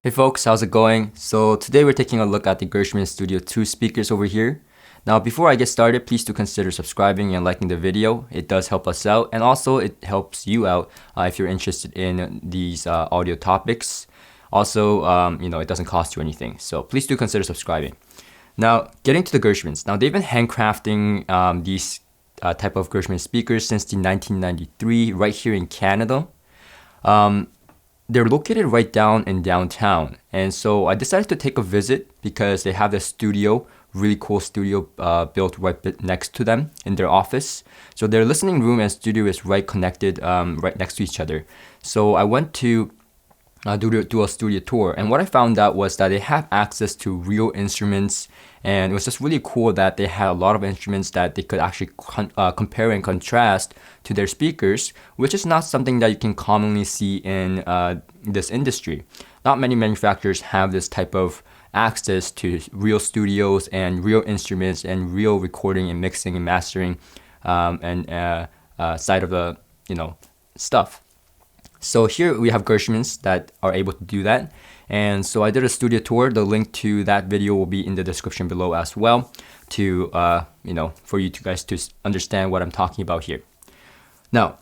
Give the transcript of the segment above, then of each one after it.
Hey folks, how's it going? So today we're taking a look at the Gershman Studio II speakers over here. Now before I get started, please do consider subscribing and liking the video. It does help us out, and also it helps you out if you're interested in these audio topics. Also, it doesn't cost you anything, so please do consider subscribing. Now, getting to the Gershmans. Now they've been handcrafting these type of Gershman speakers since the 1993 right here in Canada. They're located right down in downtown, and so I decided to take a visit because they have this studio, really cool studio built right next to them in their office. So their listening room and studio is right connected, right next to each other. So I went to do a studio tour, and what I found out was that they have access to real instruments, and it was just really cool that they had a lot of instruments that they could actually compare and contrast to their speakers, which is not something that you can commonly see in this industry. Not many manufacturers have this type of access to real studios and real instruments and real recording and mixing and mastering side of the stuff. So here we have Gershmans that are able to do that. And so I did a studio tour. The link to that video will be in the description below as well to, for you guys to understand what I'm talking about here. Now,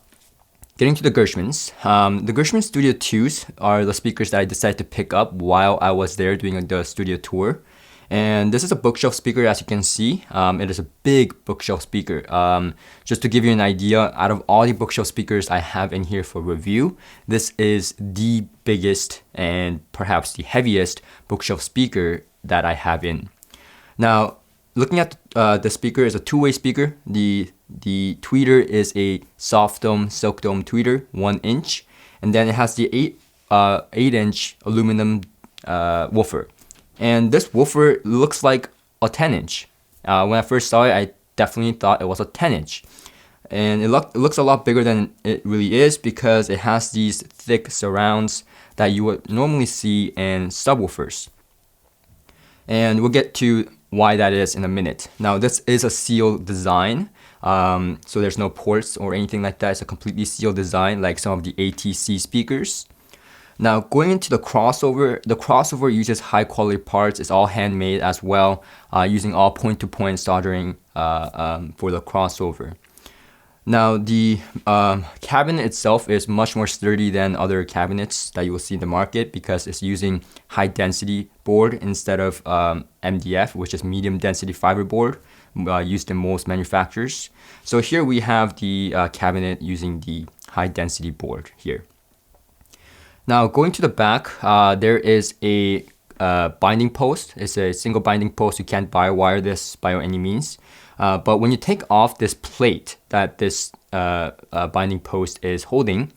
getting to the Gershmans. The Gershman Studio IIs are the speakers that I decided to pick up while I was there doing the studio tour. And this is a bookshelf speaker, as you can see. It is a big bookshelf speaker. Just to give you an idea, out of all the bookshelf speakers I have in here for review, this is the biggest and perhaps the heaviest bookshelf speaker that I have in. Now, looking at the speaker is a two-way speaker. The tweeter is a soft dome, silk dome tweeter, 1 inch. And then it has the 8-inch aluminum woofer. And this woofer looks like a 10-inch. When I first saw it, I definitely thought it was a 10-inch. And it looks a lot bigger than it really is because it has these thick surrounds that you would normally see in subwoofers. And we'll get to why that is in a minute. Now, this is a sealed design. So there's no ports or anything like that. It's a completely sealed design like some of the ATC speakers. Now, going into the crossover uses high quality parts. It's all handmade as well, using all point-to-point soldering for the crossover. Now, the cabinet itself is much more sturdy than other cabinets that you will see in the market because it's using high density board instead of MDF, which is medium density fiber board used in most manufacturers. So here we have the cabinet using the high density board here. Now, going to the back, there is a binding post. It's a single binding post. You can't wire this by any means. But when you take off this plate that this binding post is holding,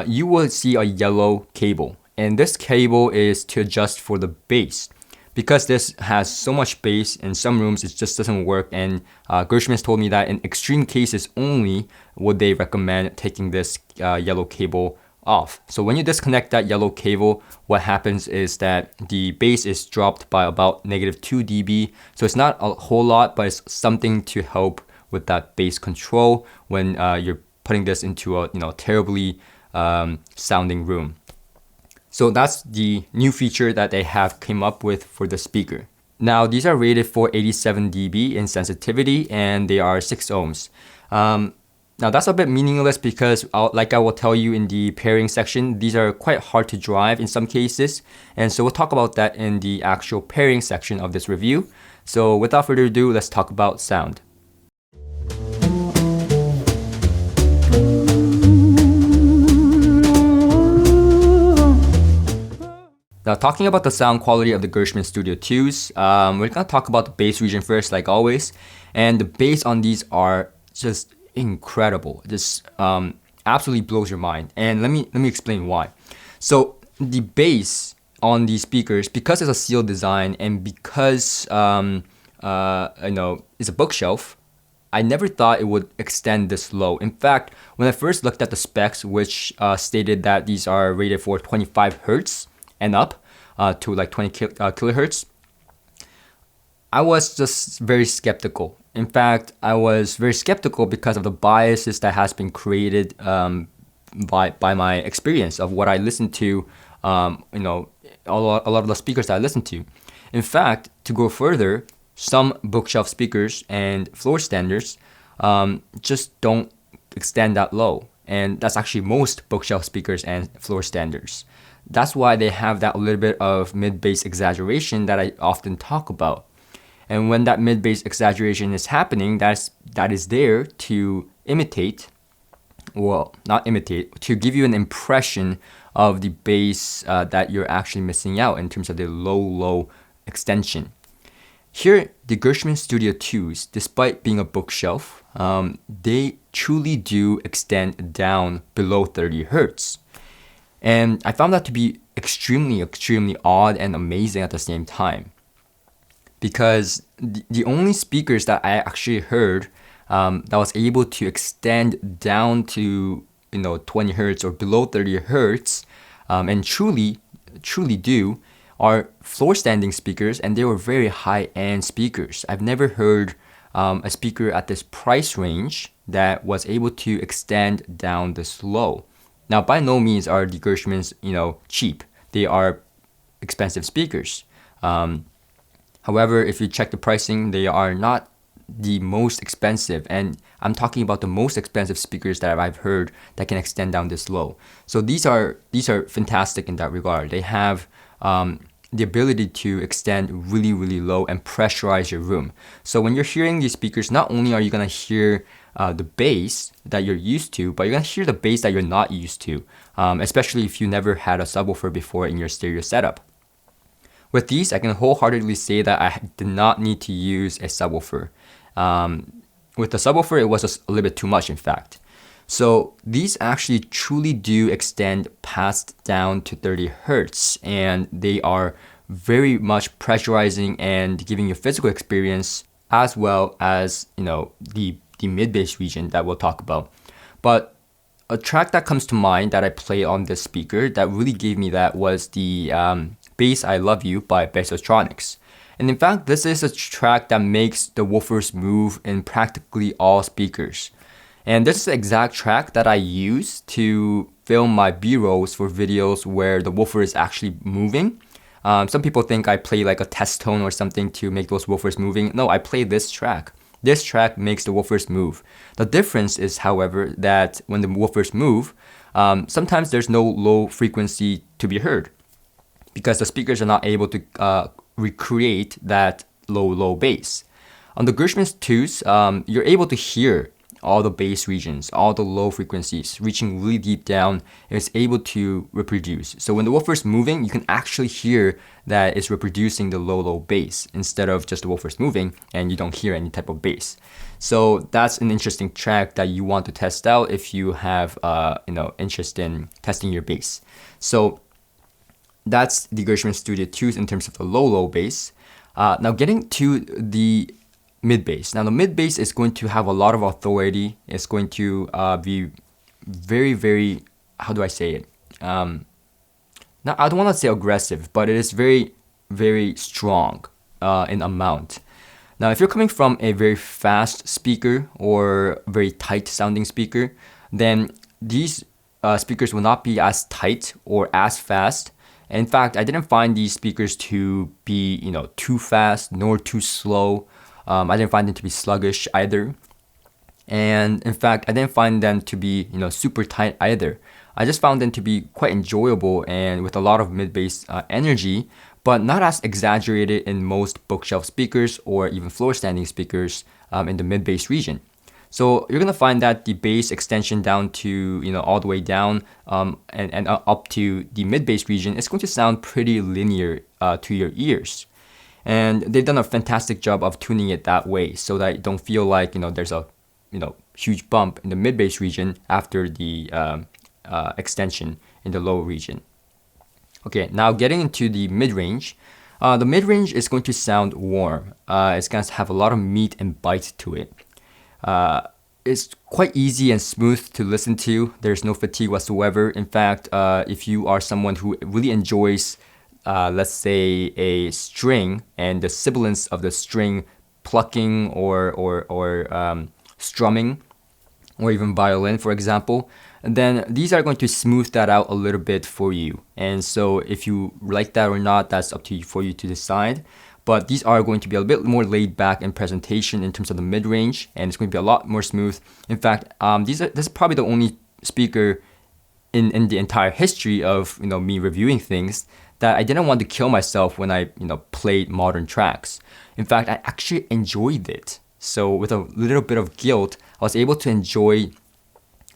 you will see a yellow cable. And this cable is to adjust for the bass. Because this has so much bass, in some rooms it just doesn't work. And Gershman's told me that in extreme cases only would they recommend taking this yellow cable off. So when you disconnect that yellow cable, what happens is that the bass is dropped by about -2 dB. So it's not a whole lot, but it's something to help with that bass control when you're putting this into a terribly sounding room. So that's the new feature that they have came up with for the speaker. Now these are rated for 87 dB in sensitivity, and they are 6 ohms. Now that's a bit meaningless because like I will tell you in the pairing section, these are quite hard to drive in some cases. And so we'll talk about that in the actual pairing section of this review. So without further ado, let's talk about sound. Now, talking about the sound quality of the Gershman Studio IIs, we're going to talk about the bass region first, like always. And the bass on these are just incredible. This absolutely blows your mind, and let me explain why. So the bass on these speakers, because it's a sealed design and because it's a bookshelf, I never thought it would extend this low. In fact, when I first looked at the specs, which stated that these are rated for 25 hertz and up to like 20 kilohertz, I was just very skeptical. In fact, I was very skeptical because of the biases that has been created by my experience of what I listened to a lot of the speakers that I listen to. In fact, to go further, some bookshelf speakers and floor standers just don't extend that low. And that's actually most bookshelf speakers and floor standers. That's why they have that little bit of mid-bass exaggeration that I often talk about. And when that mid-bass exaggeration is happening, that is there to imitate, well, not imitate, to give you an impression of the bass that you're actually missing out in terms of the low extension. Here, the Gershman Studio IIs, despite being a bookshelf, they truly do extend down below 30 hertz. And I found that to be extremely odd and amazing at the same time. Because the only speakers that I actually heard that was able to extend down to 20 hertz or below 30 hertz and truly do are floor standing speakers, and they were very high-end speakers. I've never heard a speaker at this price range that was able to extend down this low. Now, by no means are the Gershmans, cheap. They are expensive speakers. However, if you check the pricing, they are not the most expensive, and I'm talking about the most expensive speakers that I've heard that can extend down this low. So these are fantastic in that regard. They have the ability to extend really low and pressurize your room. So when you're hearing these speakers, not only are you gonna hear the bass that you're used to, but you're gonna hear the bass that you're not used to, especially if you never had a subwoofer before in your stereo setup. With these, I can wholeheartedly say that I did not need to use a subwoofer. With the subwoofer, it was a little bit too much, in fact. So these actually truly do extend past down to 30 hertz, and they are very much pressurizing and giving you physical experience, as well as the mid-bass region that we'll talk about. But a track that comes to mind that I play on this speaker that really gave me that was the Bass I Love You by Bassotronics. And in fact, this is a track that makes the woofers move in practically all speakers. And this is the exact track that I use to film my B-rolls for videos where the woofer is actually moving. Some people think I play like a test tone or something to make those woofers moving. No, I play this track. This track makes the woofers move. The difference is, however, that when the woofers move, sometimes there's no low frequency to be heard because the speakers are not able to recreate that low bass. On the Gershman IIs, you're able to hear all the bass regions, all the low frequencies reaching really deep down, and it's able to reproduce. So when the woofer is moving, you can actually hear that it's reproducing the low bass instead of just the woofers moving and you don't hear any type of bass. So that's an interesting track that you want to test out if you have interest in testing your bass. So that's the Gershman Studio IIs in terms of the low bass. Now getting to the mid-bass. Now the mid-bass is going to have a lot of authority. It's going to be very, how do I say it? Now I don't want to say aggressive, but it is very strong in amount. Now if you're coming from a very fast speaker or very tight sounding speaker, then these speakers will not be as tight or as fast. In fact, I didn't find these speakers to be too fast nor too slow. I didn't find them to be sluggish either. And in fact, I didn't find them to be, super tight either. I just found them to be quite enjoyable and with a lot of mid-bass energy, but not as exaggerated in most bookshelf speakers or even floor standing speakers in the mid-bass region. So you're gonna find that the bass extension down to, all the way down and up to the mid-bass region is going to sound pretty linear to your ears. And they've done a fantastic job of tuning it that way so that you don't feel like, there's a, huge bump in the mid-bass region after the extension in the low region. Okay, now getting into the mid-range. The mid-range is going to sound warm. It's going to have a lot of meat and bite to it. It's quite easy and smooth to listen to. There's no fatigue whatsoever. In fact, if you are someone who really enjoys let's say a string and the sibilance of the string plucking or strumming, or even violin, for example, then these are going to smooth that out a little bit for you. And so if you like that or not, that's up to you for you to decide. But these are going to be a bit more laid back in presentation in terms of the mid-range, and it's going to be a lot more smooth. In fact, this is probably the only speaker in the entire history of me reviewing things that I didn't want to kill myself when I played modern tracks. In fact, I actually enjoyed it. So with a little bit of guilt, I was able to enjoy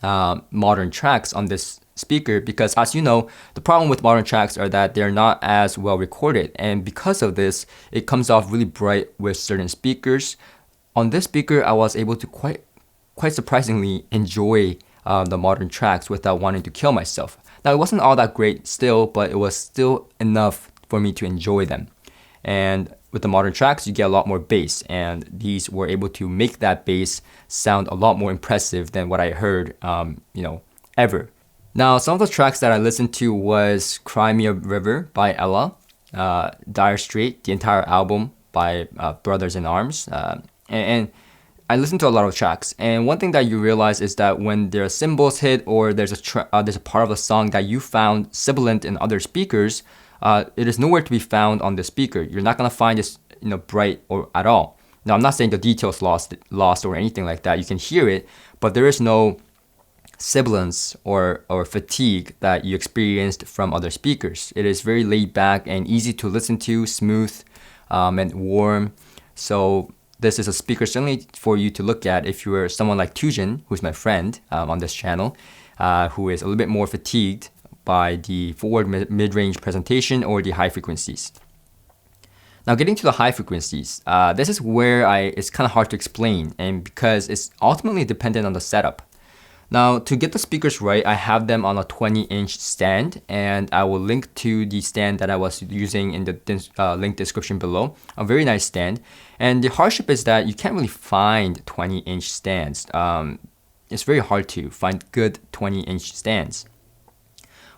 modern tracks on this speaker because, as you know, the problem with modern tracks are that they're not as well recorded, and because of this, it comes off really bright with certain speakers. On this speaker, I was able to quite surprisingly enjoy the modern tracks without wanting to kill myself. Now, it wasn't all that great still, but it was still enough for me to enjoy them. And with the modern tracks, you get a lot more bass, and these were able to make that bass sound a lot more impressive than what I heard, ever. Now, some of the tracks that I listened to was Cry Me a River by Ella, Dire Straits, the entire album by Brothers in Arms, and I listened to a lot of tracks. And one thing that you realize is that when there are cymbals hit or there's a part of a song that you found sibilant in other speakers, it is nowhere to be found on the speaker. You're not gonna find this, bright or at all. Now, I'm not saying the details lost or anything like that. You can hear it, but there is no sibilance or fatigue that you experienced from other speakers. It is very laid back and easy to listen to, smooth and warm. So this is a speaker certainly for you to look at if you are someone like Tujin, who's my friend on this channel, who is a little bit more fatigued by the forward mid-range presentation or the high frequencies. Now, getting to the high frequencies, this is where it's kind of hard to explain, and because it's ultimately dependent on the setup. Now, to get the speakers right, I have them on a 20-inch stand, and I will link to the stand that I was using in the link description below. A very nice stand. And the hardship is that you can't really find 20-inch stands. It's very hard to find good 20-inch stands.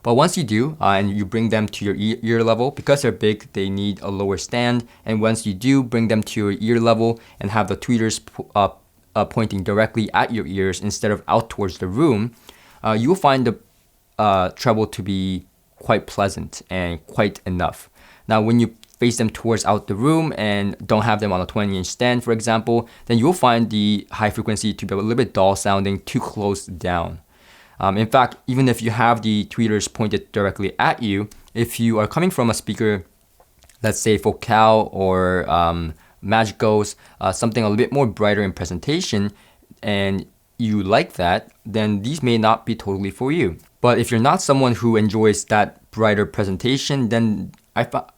But once you do, and you bring them to your ear level, because they're big, they need a lower stand. And once you do bring them to your ear level and have the tweeters pointing directly at your ears instead of out towards the room, you will find the treble to be quite pleasant and quite enough. Now, when you face them towards out the room and don't have them on a 20-inch stand, for example, then you'll find the high frequency to be a little bit dull sounding, too close down. In fact, even if you have the tweeters pointed directly at you, if you are coming from a speaker, let's say Focal or Magicos, something a little bit more brighter in presentation, and you like that, then these may not be totally for you. But if you're not someone who enjoys that brighter presentation, then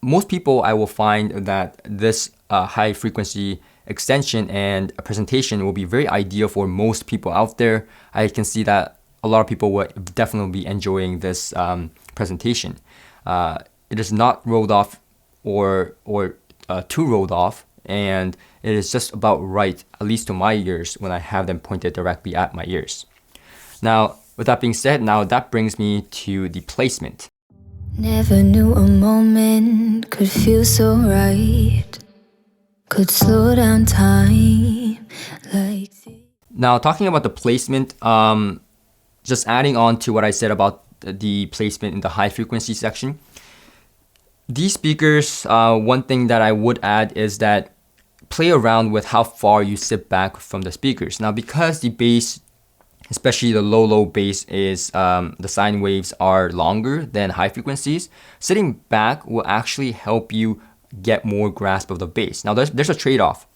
most people I will find that this high frequency extension and presentation will be very ideal for most people out there. I can see that a lot of people will definitely be enjoying this presentation. It is not rolled off or too rolled off, and it is just about right, at least to my ears, when I have them pointed directly at my ears. Now, with that being said, now that brings me to the placement. Never knew a moment could feel so right, could slow down time like this. Now, talking about the placement, just adding on to what I said about the placement in the high frequency section. These speakers, one thing that I would add is that play around with how far you sit back from the speakers. Now, because the bass, especially the low bass, is the sine waves are longer than high frequencies, sitting back will actually help you get more grasp of the bass. Now, there's a trade-off.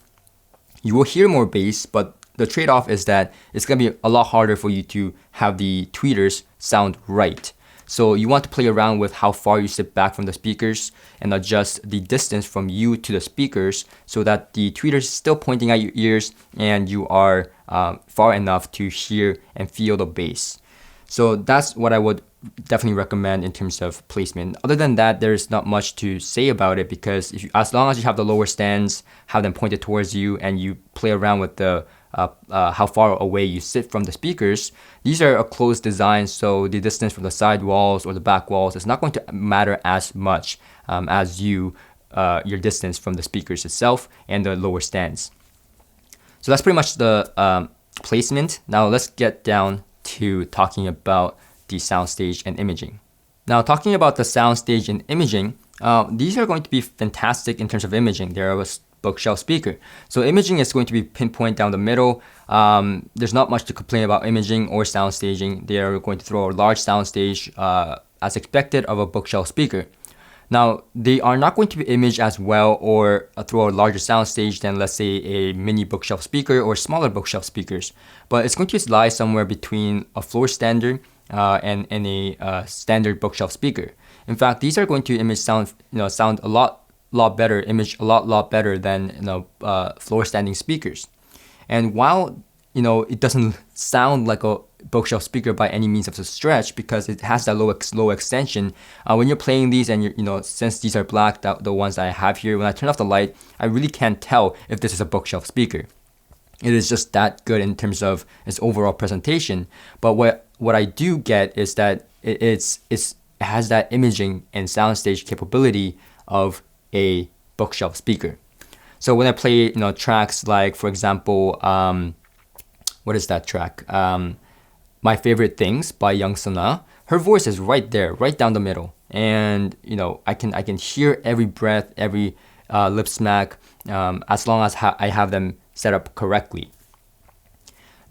You will hear more bass, but the trade-off is that it's going to be a lot harder for you to have the tweeters sound right. So you want to play around with how far you sit back from the speakers and adjust the distance from you to the speakers so that the tweeters is still pointing at your ears and you are far enough to hear and feel the bass. So that's what I would definitely recommend in terms of placement. Other than that, there's not much to say about it because as long as you have the lower stands, have them pointed towards you, and you play around with the how far away you sit from the speakers, these are a closed design, so the distance from the side walls or the back walls is not going to matter as much as your distance from the speakers itself and the lower stands. So that's pretty much the placement. Now let's get down to talking about the soundstage and imaging. Now talking about the soundstage and imaging, these are going to be fantastic in terms of imaging. They're a bookshelf speaker. So imaging is going to be pinpoint down the middle. There's not much to complain about imaging or soundstaging. They are going to throw a large soundstage as expected of a bookshelf speaker. Now, they are not going to be imaged as well or throw a larger soundstage than, let's say, a mini bookshelf speaker or smaller bookshelf speakers. But it's going to lie somewhere between a floor standard and a standard bookshelf speaker. In fact, these are going to image sound a lot better, image a lot better than floor standing speakers. And while it doesn't sound like a bookshelf speaker by any means of a stretch because it has that low extension, when you're playing these and since these are black, the ones I have here, when I turn off the light, I really can't tell if this is a bookshelf speaker. It is just that good in terms of its overall presentation. But what I do get is that it has that imaging and soundstage capability of a bookshelf speaker. So when I play tracks like, for example, what is that track? My Favorite Things by Young Sana. Her voice is right there, right down the middle, and I can hear every breath, every lip smack, as long as I have them set up correctly.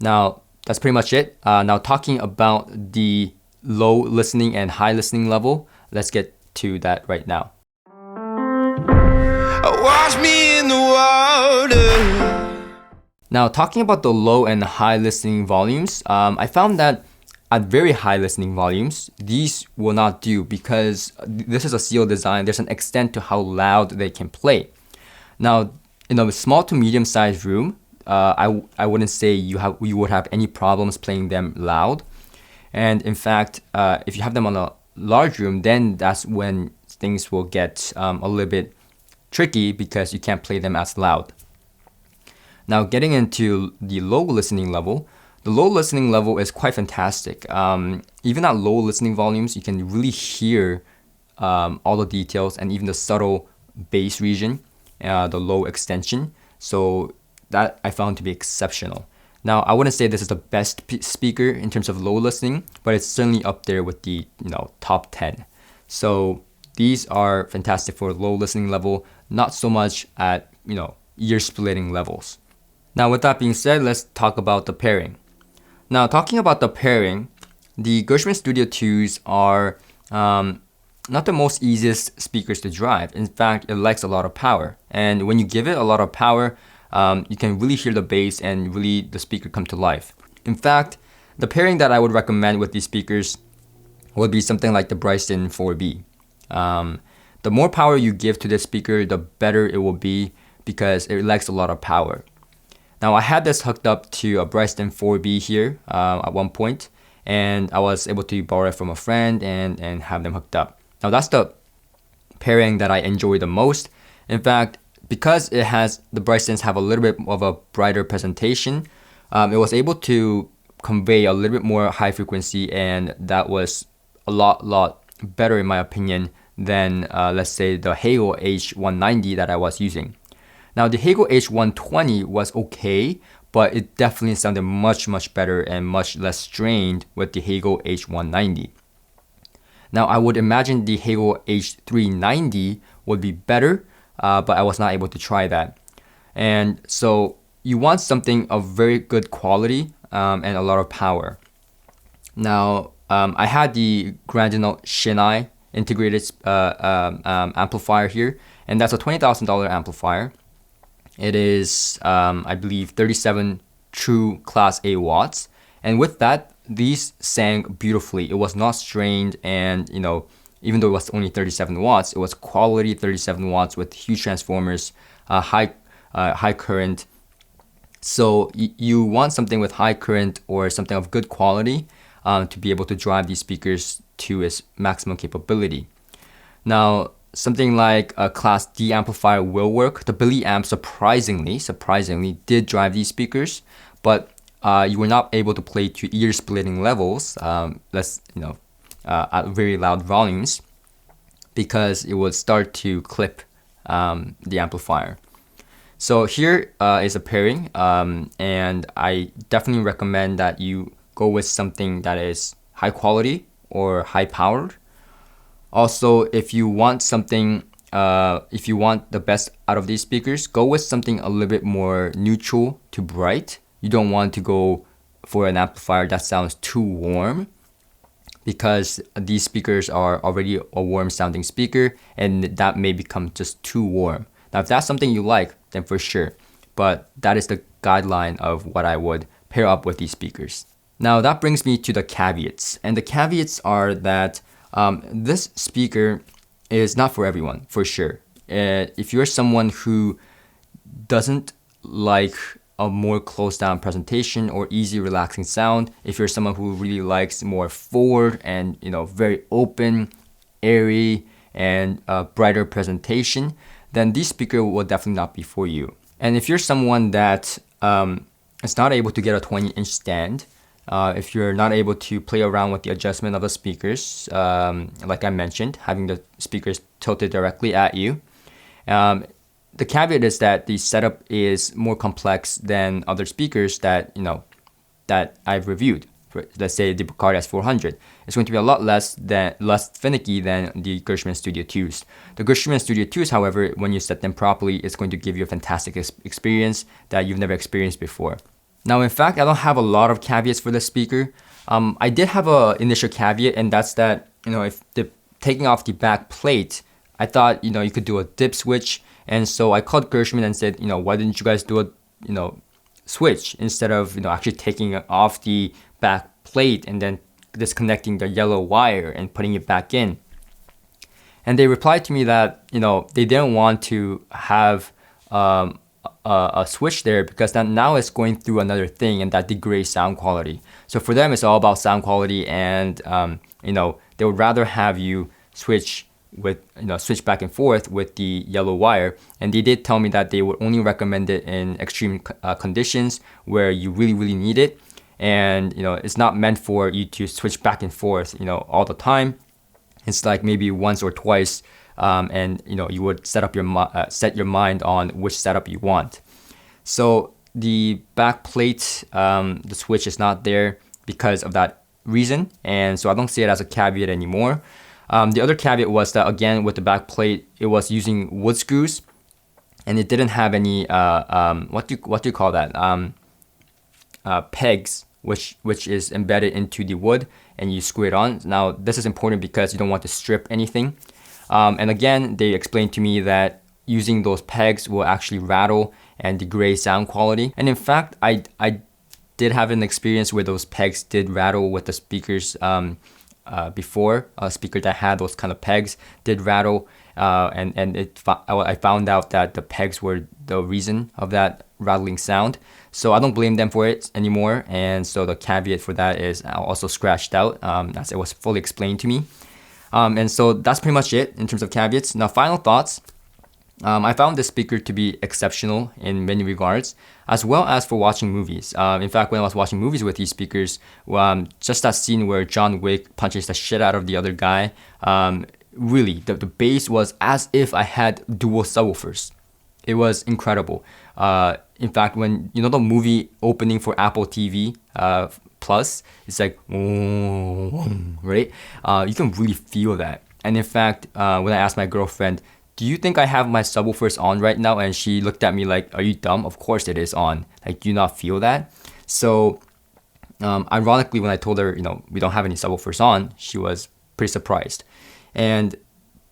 Now that's pretty much it. Now talking about the low listening and high listening level, let's get to that right now. Wash me in the water. Now, talking about the low and high listening volumes, I found that at very high listening volumes, these will not do because this is a sealed design. There's an extent to how loud they can play. Now, in a small to medium sized room, I wouldn't say you would have any problems playing them loud. And in fact, if you have them on a large room, then that's when things will get a little bit tricky because you can't play them as loud. Now, getting into the low listening level, the low listening level is quite fantastic. Even at low listening volumes, you can really hear all the details and even the subtle bass region, the low extension. So that I found to be exceptional. Now, I wouldn't say this is the best speaker in terms of low listening, but it's certainly up there with the top 10. So these are fantastic for low listening level, not so much at ear splitting levels. Now, with that being said, let's talk about the pairing. Now, talking about the pairing, the Gershman Studio IIs are not the most easiest speakers to drive. In fact, it likes a lot of power. And when you give it a lot of power, you can really hear the bass and really the speaker come to life. In fact, the pairing that I would recommend with these speakers would be something like the Bryson 4B. The more power you give to this speaker, the better it will be because it likes a lot of power. Now, I had this hooked up to a Bryson 4B here at one point, and I was able to borrow it from a friend and have them hooked up. Now, that's the pairing that I enjoy the most. In fact, because the Brysons have a little bit of a brighter presentation, it was able to convey a little bit more high frequency, and that was a lot better in my opinion than let's say the Hagel H190 that I was using. Now, the Hagel H120 was okay, but it definitely sounded much better and much less strained with the Hagel H190. Now, I would imagine the Hagel H390 would be better, but I was not able to try that. And so you want something of very good quality and a lot of power. Now, I had the Grandinal Shinai integrated amplifier here, and that's a $20,000 amplifier. It is, I believe, 37 true Class A watts. And with that, these sang beautifully. It was not strained, and even though it was only 37 watts, it was quality 37 watts with huge transformers, high current. So you want something with high current or something of good quality to be able to drive these speakers to its maximum capability. Now, something like a Class D amplifier will work. The Billy amp surprisingly did drive these speakers, but you were not able to play to ear splitting levels, at very loud volumes, because it would start to clip the amplifier. So here is a pairing, and I definitely recommend that you go with something that is high quality or high powered. Also, if you want something, if you want the best out of these speakers, go with something a little bit more neutral to bright. You don't want to go for an amplifier that sounds too warm, because these speakers are already a warm sounding speaker and that may become just too warm. Now, if that's something you like, then for sure. But that is the guideline of what I would pair up with these speakers. Now, that brings me to the caveats. And the caveats are that this speaker is not for everyone, for sure. If you're someone who doesn't like a more closed down presentation or easy relaxing sound, if you're someone who really likes more forward and very open, airy, and brighter presentation, then this speaker will definitely not be for you. And if you're someone that is not able to get a 20-inch stand, if you're not able to play around with the adjustment of the speakers, like I mentioned, having the speakers tilted directly at you, the caveat is that the setup is more complex than other speakers that that I've reviewed. Let's say the Bacardi S400. It's going to be a lot less finicky than the Gershman Studio IIs. The Gershman Studio IIs, however, when you set them properly, it's going to give you a fantastic experience that you've never experienced before. Now, in fact, I don't have a lot of caveats for this speaker. I did have an initial caveat, and that's that if taking off the back plate, I thought you could do a dip switch. And so I called Gershman and said, why didn't you guys do a, switch instead of, actually taking off the back plate and then disconnecting the yellow wire and putting it back in? And they replied to me that, they didn't want to have a switch there because now it's going through another thing and that degrades sound quality. So for them, it's all about sound quality, and, they would rather have you switch back and forth with the yellow wire. And they did tell me that they would only recommend it in extreme conditions where you really, really need it. And, it's not meant for you to switch back and forth, all the time. It's like maybe once or twice, and, you would set your mind on which setup you want. So the back plate, the switch is not there because of that reason. And so I don't see it as a caveat anymore. The other caveat was that, again, with the back plate, it was using wood screws, and it didn't have any what do you call that, pegs, which is embedded into the wood, and you screw it on. Now, this is important because you don't want to strip anything. And again, they explained to me that using those pegs will actually rattle and degrade sound quality. And in fact, I did have an experience where those pegs did rattle with the speakers. Before, a speaker that had those kind of pegs did rattle, and I found out that the pegs were the reason of that rattling sound. So I don't blame them for it anymore, and so the caveat for that is also scratched out, as it was fully explained to me. And so that's pretty much it in terms of caveats. Now, final thoughts. I found this speaker to be exceptional in many regards, as well as for watching movies. In fact, when I was watching movies with these speakers, just that scene where John Wick punches the shit out of the other guy, really, the bass was as if I had dual subwoofers. It was incredible. In fact, when the movie opening for Apple TV Plus, it's like, right? You can really feel that. And in fact, when I asked my girlfriend, do you think I have my subwoofers on right now? And she looked at me like, are you dumb? Of course it is on. Like, do you not feel that? So, ironically, when I told her, we don't have any subwoofers on, she was pretty surprised. And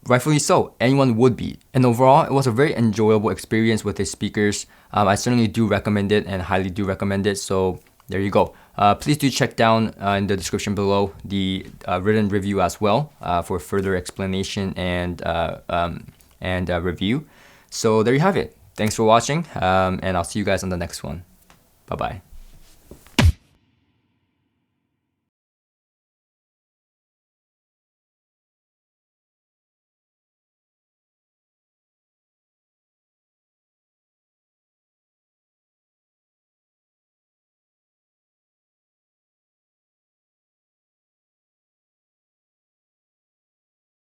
rightfully so, anyone would be. And overall, it was a very enjoyable experience with the speakers. I certainly do recommend it and highly do recommend it. So there you go. Please do check down in the description below the written review as well for further explanation and review. So there you have it. Thanks for watching, and I'll see you guys on the next one. Bye-bye.